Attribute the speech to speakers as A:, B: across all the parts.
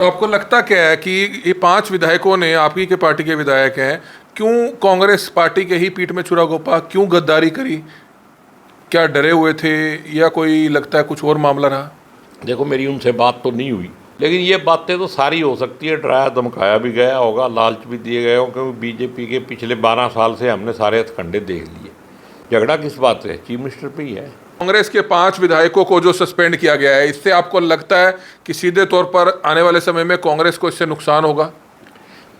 A: तो आपको लगता क्या है कि ये 5 विधायकों ने, आप ही के पार्टी के विधायक हैं, क्यों कांग्रेस पार्टी के ही पीठ में छुरा घोंपा, क्यों गद्दारी करी? क्या डरे हुए थे या कोई लगता है कुछ और मामला रहा?
B: देखो, मेरी उनसे बात तो नहीं हुई, लेकिन ये बातें तो सारी हो सकती है। डराया धमकाया भी गया होगा, लालच भी दिए गए हो, क्योंकि बीजेपी के पिछले 12 साल से हमने सारे हथकंडे देख लिए। झगड़ा किस बात से? चीफ मिनिस्टर पे ही है।
A: कांग्रेस के 5 विधायकों को जो सस्पेंड किया गया है, इससे आपको लगता है कि सीधे तौर पर आने वाले समय में कांग्रेस को इससे नुकसान होगा?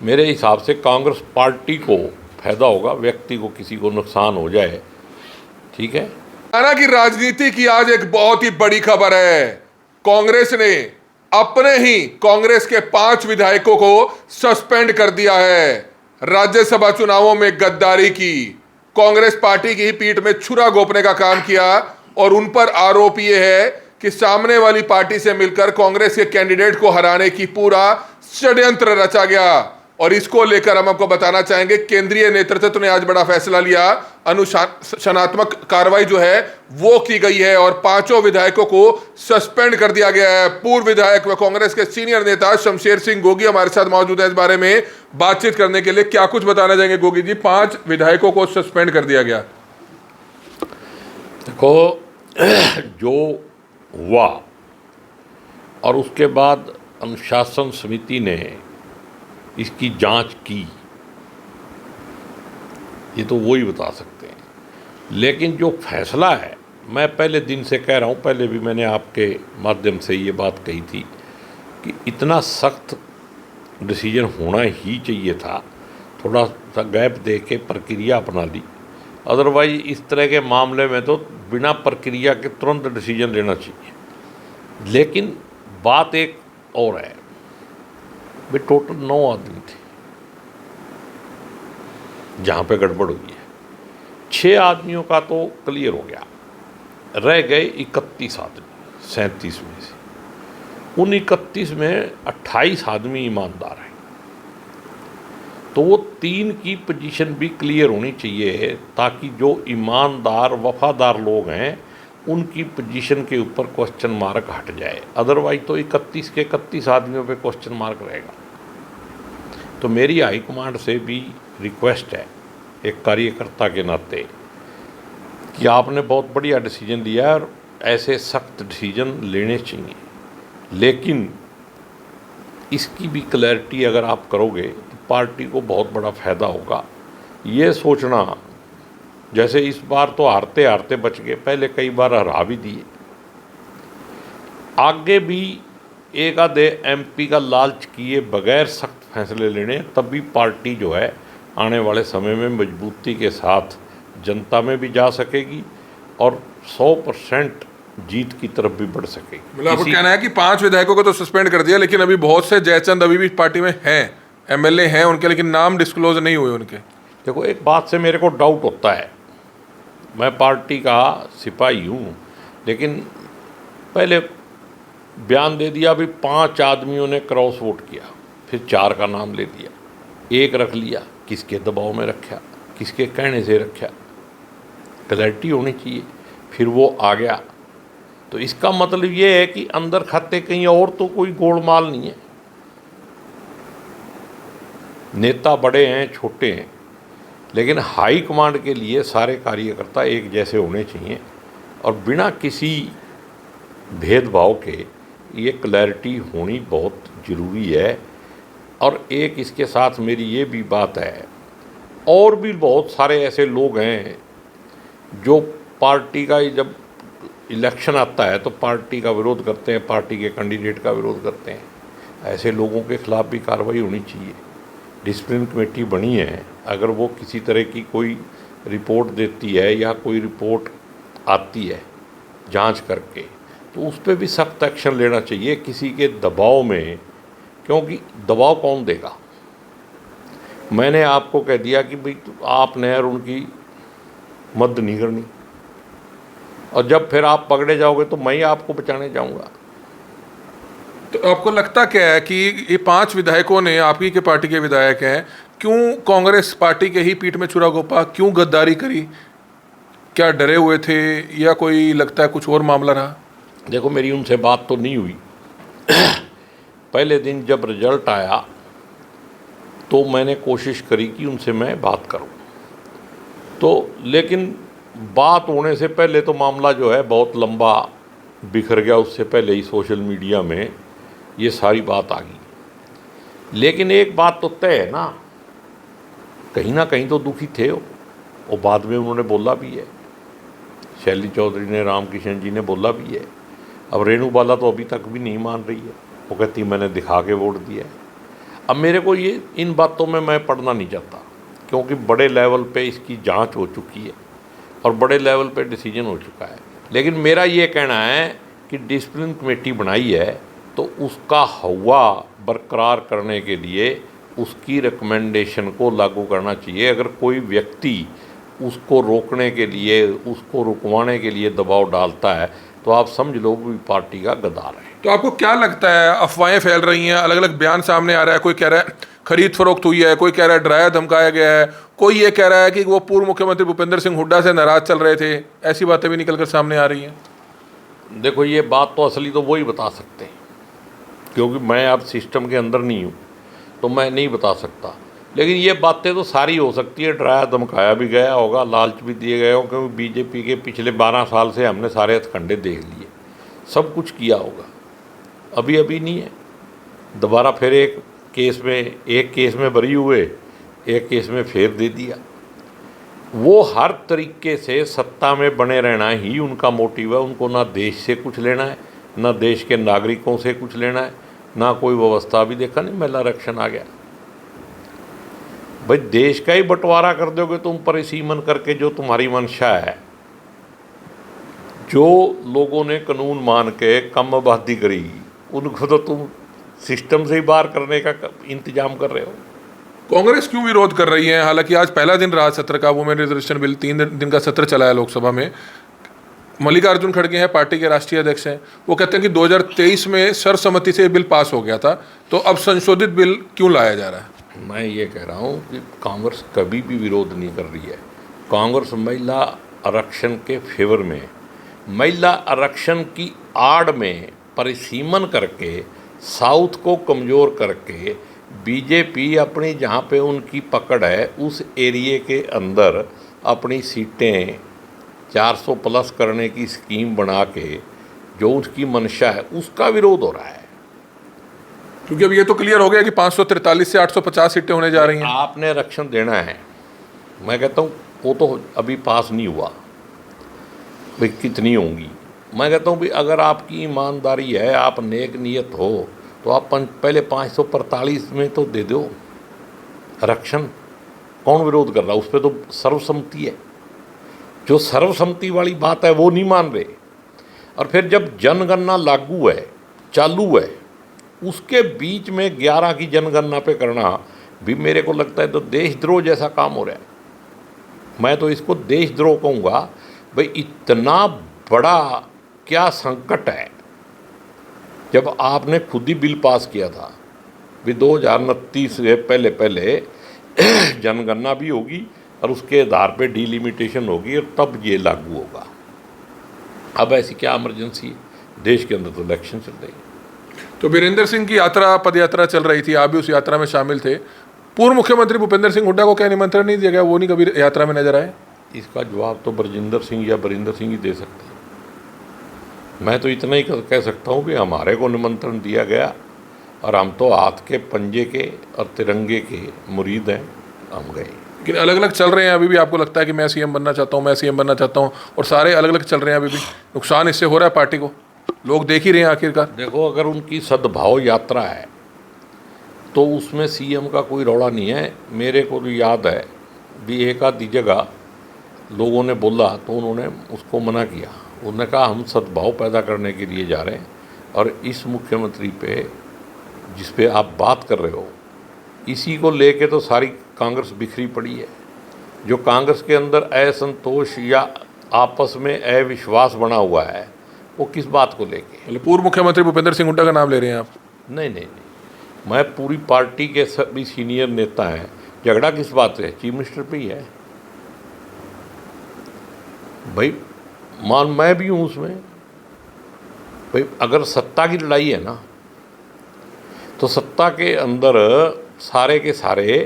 B: मेरे हिसाब से कांग्रेस पार्टी को फायदा होगा, व्यक्ति को किसी को नुकसान हो जाए, ठीक है।
A: हरियाणा की राजनीति की आज एक बहुत ही बड़ी खबर है। कांग्रेस ने अपने ही कांग्रेस के 5 विधायकों को सस्पेंड कर दिया है। राज्यसभा चुनावों में गद्दारी की, कांग्रेस पार्टी की ही पीठ में छुरा घोंपने का काम किया और उन पर आरोप यह है कि सामने वाली पार्टी से मिलकर कांग्रेस के कैंडिडेट को हराने की पूरा षड्यंत्र रचा गया। और इसको लेकर हम आपको बताना चाहेंगे, केंद्रीय नेतृत्व ने आज बड़ा फैसला लिया। अनुशासनात्मक कार्रवाई जो है वो की गई है और 5 विधायकों को सस्पेंड कर दिया गया है। पूर्व विधायक व कांग्रेस के सीनियर नेता शमशेर सिंह गोगी हमारे साथ मौजूद है इस बारे में बातचीत करने के लिए। क्या कुछ बताना चाहेंगे गोगी जी? 5 विधायकों को सस्पेंड कर दिया गया।
B: देखो, जो हुआ और उसके बाद अनुशासन समिति ने इसकी जांच की, ये तो वो ही बता सकते हैं। लेकिन जो फैसला है, मैं पहले दिन से कह रहा हूँ, पहले भी मैंने आपके माध्यम से ये बात कही थी कि इतना सख्त डिसीजन होना ही चाहिए था। थोड़ा सा गैप दे के प्रक्रिया अपना ली, अदरवाइज इस तरह के मामले में तो बिना प्रक्रिया के तुरंत डिसीजन लेना चाहिए। लेकिन बात एक और है, वे टोटल 9 आदमी थे जहाँ पे गड़बड़ हुई है। 6 आदमियों का तो क्लियर हो गया, रह गए 31 आदमी 37 में से। उन 31 में 28 आदमी ईमानदार हैं, तो वो 3 की पोजीशन भी क्लियर होनी चाहिए ताकि जो ईमानदार वफादार लोग हैं उनकी पोजीशन के ऊपर क्वेश्चन मार्क हट जाए। अदरवाइज तो 31 के 31 आदमियों पे क्वेश्चन मार्क रहेगा। तो मेरी हाईकमांड से भी रिक्वेस्ट है, एक कार्यकर्ता के नाते, कि आपने बहुत बढ़िया डिसीजन लिया है और ऐसे सख्त डिसीजन लेने चाहिए, लेकिन इसकी भी क्लैरिटी अगर आप करोगे तो पार्टी को बहुत बड़ा फ़ायदा होगा। ये सोचना, जैसे इस बार तो हारते हारते बच गए, पहले कई बार हरा भी दिए, आगे भी एक आधे एमपी का लालच किए बगैर सख्त फैसले लेने, तब भी पार्टी जो है आने वाले समय में मजबूती के साथ जनता में भी जा सकेगी और 100% जीत की तरफ भी बढ़ सकेगी।
A: मतलब आपको कहना है कि 5 विधायकों को तो सस्पेंड कर दिया, लेकिन अभी बहुत से जयचंद अभी भी पार्टी में हैं, एमएलए हैं उनके, लेकिन नाम डिस्क्लोज नहीं हुए उनके।
B: देखो, एक बात से मेरे को डाउट होता है, मैं पार्टी का सिपाही हूँ, लेकिन पहले बयान दे दिया भी 5 आदमियों ने क्रॉस वोट किया, फिर 4 का नाम ले दिया, 1 रख लिया, किसके दबाव में रखा, किसके कहने से रखा, क्लैरिटी होनी चाहिए। फिर वो आ गया, तो इसका मतलब ये है कि अंदर खाते कहीं और तो कोई गोलमाल नहीं है। नेता बड़े हैं छोटे हैं, लेकिन हाई कमांड के लिए सारे कार्यकर्ता एक जैसे होने चाहिए और बिना किसी भेदभाव के ये क्लैरिटी होनी बहुत ज़रूरी है। और एक इसके साथ मेरी ये भी बात है, और भी बहुत सारे ऐसे लोग हैं जो पार्टी का, जब इलेक्शन आता है तो पार्टी का विरोध करते हैं, पार्टी के कैंडिडेट का विरोध करते हैं। ऐसे लोगों के खिलाफ भी कार्रवाई होनी चाहिए। डिसिप्लिन कमेटी बनी है, अगर वो किसी तरह की कोई रिपोर्ट देती है या कोई रिपोर्ट आती है जांच करके, तो उस पर भी सख्त एक्शन लेना चाहिए, किसी के दबाव में। क्योंकि दबाव कौन देगा? मैंने आपको कह दिया कि भाई आपने और उनकी मदद नहीं करनी, और जब फिर आप पकड़े जाओगे तो मैं ही आपको बचाने जाऊंगा।
A: तो आपको लगता क्या है कि ये 5 विधायकों ने, आप ही के पार्टी के विधायक हैं, क्यों कांग्रेस पार्टी के ही पीठ में छुरा घोंपा, क्यों गद्दारी करी? क्या डरे हुए थे या कोई लगता है कुछ और मामला रहा?
B: देखो, मेरी उनसे बात तो नहीं हुई, पहले दिन जब रिजल्ट आया तो मैंने कोशिश करी कि उनसे मैं बात करूं, तो लेकिन बात होने से पहले तो मामला जो है बहुत लंबा बिखर गया। उससे पहले ही सोशल मीडिया में ये सारी बात आ गई। लेकिन एक बात तो तय है ना कहीं तो दुखी थे वो, और बाद में उन्होंने बोला भी है, शैली चौधरी ने, रामकिशन जी ने बोला भी है। अब रेणु बाला तो अभी तक भी नहीं मान रही है, वो कहती मैंने दिखा के वोट दिया है। अब मेरे को ये इन बातों में मैं पढ़ना नहीं चाहता, क्योंकि बड़े लेवल पे इसकी जांच हो चुकी है और बड़े लेवल पे डिसीजन हो चुका है। लेकिन मेरा ये कहना है कि डिसिप्लिन कमेटी बनाई है तो उसका हवा बरकरार करने के लिए उसकी रिकमेंडेशन को लागू करना चाहिए। अगर कोई व्यक्ति उसको रोकने के लिए, उसको रुकवाने के लिए दबाव डालता है तो आप समझ लो भी पार्टी का गद्दार है।
A: तो आपको क्या लगता है, अफवाहें फैल रही हैं, अलग अलग बयान सामने आ रहा है, कोई कह रहा है खरीद फरोख्त हुई है, कोई कह रहा है डराया धमकाया गया है, कोई ये कह रहा है कि वो पूर्व मुख्यमंत्री भूपेंद्र सिंह हुड्डा से नाराज चल रहे थे, ऐसी बातें भी निकलकर सामने आ रही हैं।
B: देखो, ये बात तो असली तो वही बता सकते हैं, क्योंकि मैं अब सिस्टम के अंदर नहीं हूँ तो मैं नहीं बता सकता। लेकिन ये बातें तो सारी हो सकती है, डराया धमकाया भी गया होगा, लालच भी दिए गए होंगे, क्योंकि बीजेपी के पिछले 12 साल से हमने सारे हथकंडे देख लिए, सब कुछ किया होगा। अभी नहीं है, दोबारा फिर एक केस में बरी हुए, एक केस में फेर दे दिया। वो हर तरीके से सत्ता में बने रहना ही उनका मोटिव है। उनको ना देश से कुछ लेना है, ना देश के नागरिकों से कुछ लेना है, ना कोई व्यवस्था। भी देखा नहीं, महिला आरक्षण आ गया। भाई देश का ही बंटवारा कर दोगे तुम परिसीमन करके, जो तुम्हारी मंशा है, जो लोगों ने कानून मान के कम आबादी करी, उनको तो तुम सिस्टम से ही बाहर करने का इंतजाम कर रहे हो।
A: कांग्रेस क्यों विरोध कर रही है? हालांकि आज पहला दिन रहा सत्र का, वुमेन रिजर्वेशन बिल 3 दिन का सत्र चला है लोकसभा में। मल्लिकार्जुन खड़गे हैं, पार्टी के राष्ट्रीय अध्यक्ष हैं, वो कहते हैं कि 2023 में सर्वसम्मति से बिल पास हो गया था, तो अब संशोधित बिल क्यों लाया जा रहा है?
B: मैं ये कह रहा हूँ कि कांग्रेस कभी भी विरोध नहीं कर रही है। कांग्रेस महिला आरक्षण के फेवर में, महिला आरक्षण की आड़ में परिसीमन करके, साउथ को कमज़ोर करके, बीजेपी अपनी जहाँ पे उनकी पकड़ है उस एरिए के अंदर अपनी सीटें 400 प्लस करने की स्कीम बना के, जो उसकी मंशा है, उसका विरोध हो रहा है।
A: क्योंकि अब ये तो क्लियर हो गया कि 543 से 850 सीटें होने जा रही हैं।
B: आपने आरक्षण देना है, मैं कहता हूँ वो तो अभी पास नहीं हुआ, भाई कितनी होंगी। मैं कहता हूँ भी अगर आपकी ईमानदारी है, आप नेक नीयत हो, तो आप पहले 543 में तो दे दो आरक्षण। कौन विरोध कर रहा है? उस पर तो सर्वसम्मति है। जो सर्वसम्मति वाली बात है वो नहीं मान रहे। और फिर जब जनगणना लागू है, चालू है, उसके बीच में 11 की जनगणना पे करना भी मेरे को लगता है तो देशद्रोह जैसा काम हो रहा है। मैं तो इसको देशद्रोह कहूँगा। भाई इतना बड़ा क्या संकट है, जब आपने खुद ही बिल पास किया था भी 2029 से पहले जनगणना भी होगी और उसके आधार पे डिलिमिटेशन होगी और तब ये लागू होगा। अब ऐसी क्या इमरजेंसी है? देश के अंदर तो इलेक्शन चल रही है।
A: तो वीरेंद्र सिंह की यात्रा, पद यात्रा चल रही थी, आप भी उस यात्रा में शामिल थे। पूर्व मुख्यमंत्री भूपेंद्र सिंह हुड्डा को क्या निमंत्रण नहीं दिया गया? वो नहीं कभी यात्रा में नजर आए?
B: इसका जवाब तो बरजिंदर सिंह या बरिंदर सिंह ही दे सकते हैं। मैं तो इतना ही कह सकता हूँ कि हमारे को निमंत्रण दिया गया और हम तो हाथ के पंजे के और तिरंगे के मुरीद हैं, हम गए।
A: लेकिन अलग अलग चल रहे हैं अभी भी। आपको लगता है कि मैं सीएम बनना चाहता हूँ, मैं सीएम बनना चाहता हूँ, और सारे अलग अलग चल रहे हैं अभी भी? नुकसान इससे हो रहा है पार्टी को, लोग देख ही रहे हैं आखिरकार।
B: देखो, अगर उनकी सद्भाव यात्रा है तो उसमें सीएम का कोई रौला नहीं है। मेरे को तो याद है भी एक आधी जगह लोगों ने बोला तो उन्होंने उसको मना किया। उन्होंने कहा हम सद्भाव पैदा करने के लिए जा रहे हैं, और इस मुख्यमंत्री पे जिस पे आप बात कर रहे हो, इसी को लेके तो सारी कांग्रेस बिखरी पड़ी है। जो कांग्रेस के अंदर असंतोष या आपस में अविश्वास बना हुआ है, वो किस बात को लेके?
A: पूर्व मुख्यमंत्री भूपेंद्र सिंह हुड्डा का नाम ले रहे हैं आप?
B: नहीं, मैं पूरी पार्टी के सभी सीनियर नेता हैं। झगड़ा किस बात से? चीफ मिनिस्टर पे ही है भाई। मैं भी हूँ उसमें भाई। अगर सत्ता की लड़ाई है ना, तो सत्ता के अंदर सारे के सारे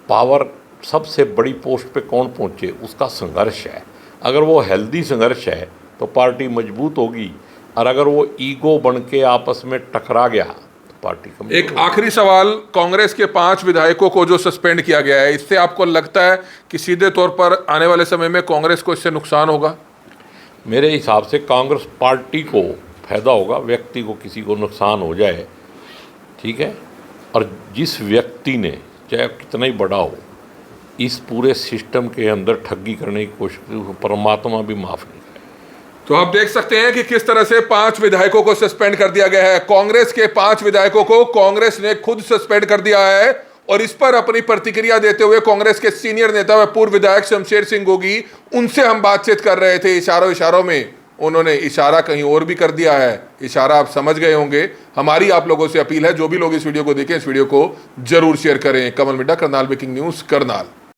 B: पावर सबसे बड़ी पोस्ट पे कौन पहुँचे उसका संघर्ष है। अगर वो हेल्दी संघर्ष है तो पार्टी मजबूत होगी, और अगर वो ईगो बन के आपस में टकरा गया तो पार्टी कमजोर
A: एक आखिरी सवाल, कांग्रेस के 5 विधायकों को जो सस्पेंड किया गया है, इससे आपको लगता है कि सीधे तौर पर आने वाले समय में कांग्रेस को इससे नुकसान होगा?
B: मेरे हिसाब से कांग्रेस पार्टी को फायदा होगा, व्यक्ति को किसी को नुकसान हो जाए, ठीक है। और जिस व्यक्ति ने चाहे कितना ही बड़ा हो इस पूरे सिस्टम के अंदर ठगी करने की कोशिश की, परमात्मा भी माफ़ नहीं करे।
A: तो आप देख सकते हैं कि किस तरह से 5 विधायकों को सस्पेंड कर दिया गया है। कांग्रेस के 5 विधायकों को कांग्रेस ने खुद सस्पेंड कर दिया है, और इस पर अपनी प्रतिक्रिया देते हुए कांग्रेस के सीनियर नेता व पूर्व विधायक शमशेर सिंह गोगी, उनसे हम बातचीत कर रहे थे। इशारों में उन्होंने इशारा कहीं और भी कर दिया है। इशारा आप समझ गए होंगे। हमारी आप लोगों से अपील है, जो भी लोग इस वीडियो को देखें, इस वीडियो को जरूर शेयर करें। कमल मिड्डा, करनाल ब्रेकिंग न्यूज़, करनाल।